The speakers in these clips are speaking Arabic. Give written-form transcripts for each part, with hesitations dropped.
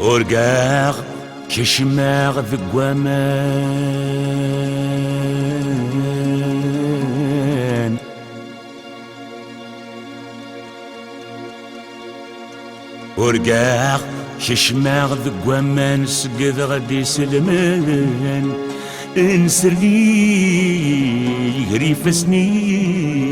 ورقاغ كشماغ ذقوامان ورقاغ كشماغ ذقوامان سقذ غدي سلمان انسرلي غريف سنيو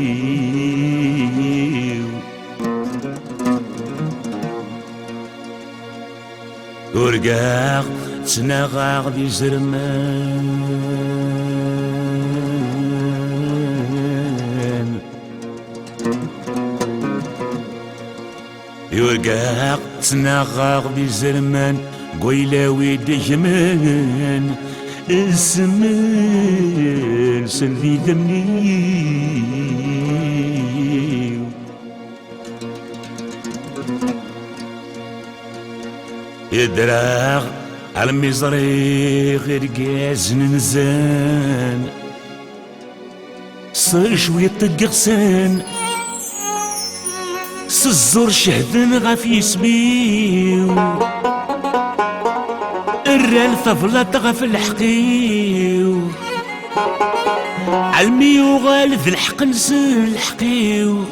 ورقاغ تناغاغ دي زرمان ورقاغ تناغاغ دي زرمان قويلاوي دجمان السمان سلفي دمني يدراغ على مزري غير قاز ننزان صار شوية طقغسان سزور شهدن غافي سبيو الرال فضلت غف الحقيو علمي وغالذ الحق نسل الحقيو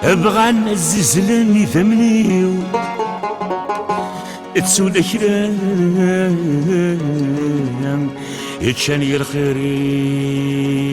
ابغى نعزز لاني ثمنيو تسول اكرام يتشاني الخيريو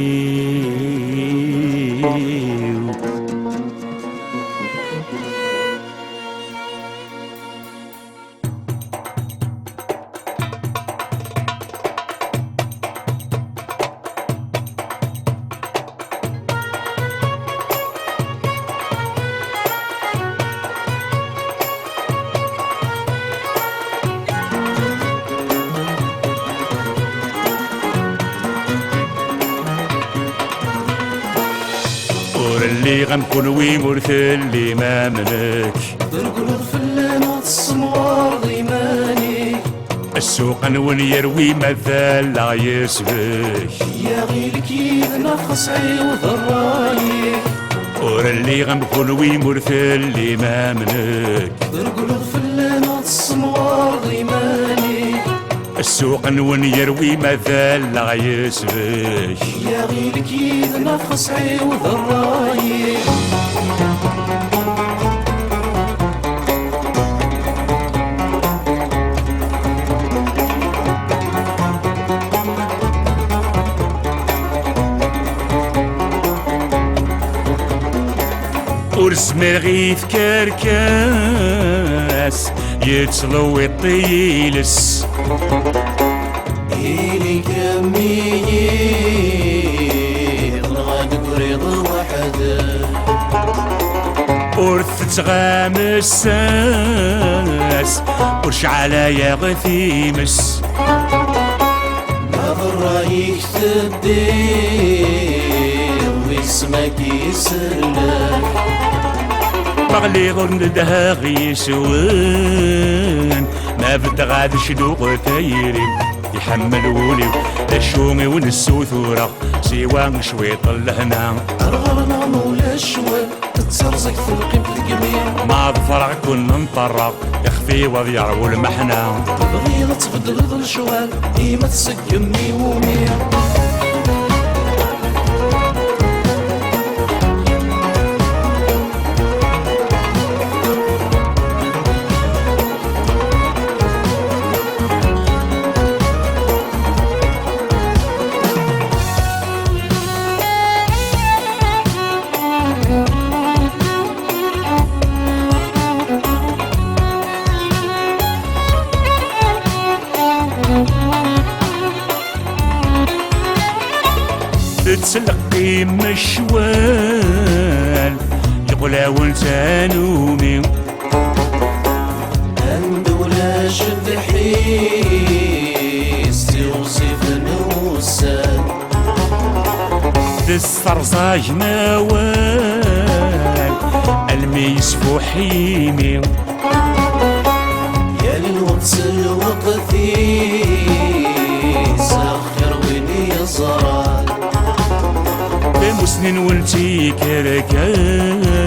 اللي غنكون ويمورث اللي ما ملك درقلوب فلان وتصموار ضيماني السوق نون يروي مثال لا يسبك يا غير كيف نفخص عيوض الرايك ور اللي غنكون ويمورث اللي ما ملك درقلوب فلان وتصموار ضيماني السوق نون يروي مثال لا يسبك يا غير كيف نفخص عيوض الرايك ورسم رغيف كركاس يتسلو يطيلس إلي كمية غاد قريض وحده ورث تغام الساس ورشعل يا غثيمس نظر رايك تدير واسمك يسرلك بغلي غرن دهاغي يسوان ما بتغاد شدوق تايري يحملوني الشومي ونسوثورة سيوان شويط الهنا أرغرنا مولا الشوال تتسرزق في القيم القمير ما ظفرق كنا نطرق يخفي وضيع والمحنة تبغي تبدل ذو الشوال ديما تسقمي ومير تسلقي مشوال يقول تانومي ولا شد حيس توصف نوسان تسترزاج موال الميس فوحيمي يا للوقت الوقتي سخر وين يزرع سنين ولتي كركاس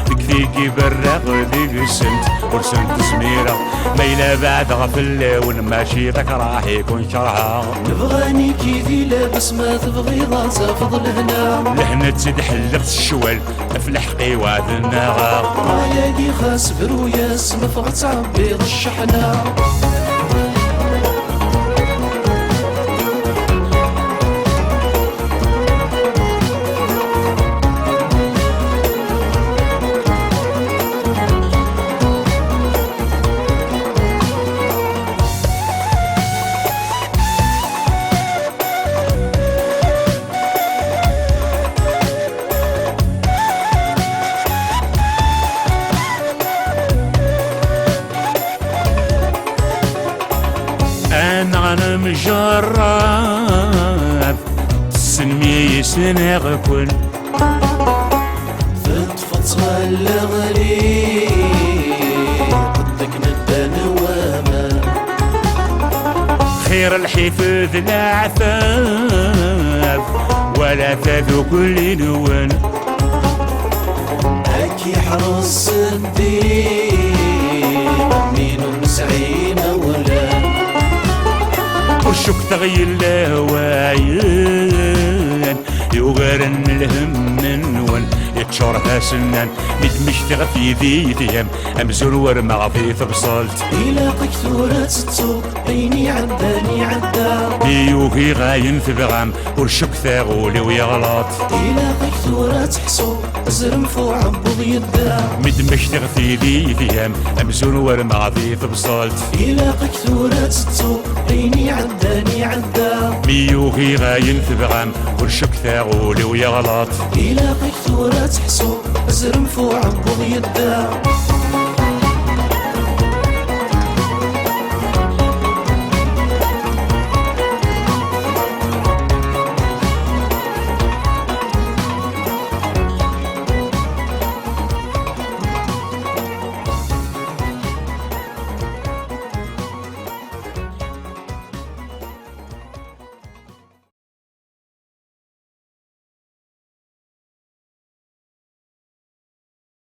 تكفيكي برق ذيك السنت ورسنت زميرة ما إلا بعد غفل ونماشي ذاك راح يكون شرها نبغاني كيفي لابس ما تبغي ضاصة فضل هنا لهنا تزيد حلقت الشوال افلح قيواد النغا رايقي خاص بروياس مفغت عبيض الشحنة أنا مجرب سنمي سنغ كل فطفط الغلي قدك ندان واما خير الحفظ العفاف ولا تذو كل نون هاكي حرص الدين مين مسعين ولا وشك تغير الهوايين يغرن الهم من ون يتشورها سنان متمشتغ في ذي ثيام أمزل ورمع في ثبصلت إلاقك ثورات التوق عيني عداني عدا بيوكي غاين في بغام ورشك ثاغولي ويغلط إلاقك ثورات حصو زرم فوع عبوض يدا متمشتغ في ذي ثيام أمزل ورمع في ثبصلت إلاقك ثورات التوق عيني عداني عدا بيوكي غاين في بغام ورشك ثاغولي ويغلط إلاقك ثورات حصو زرم فوع عبوض يدا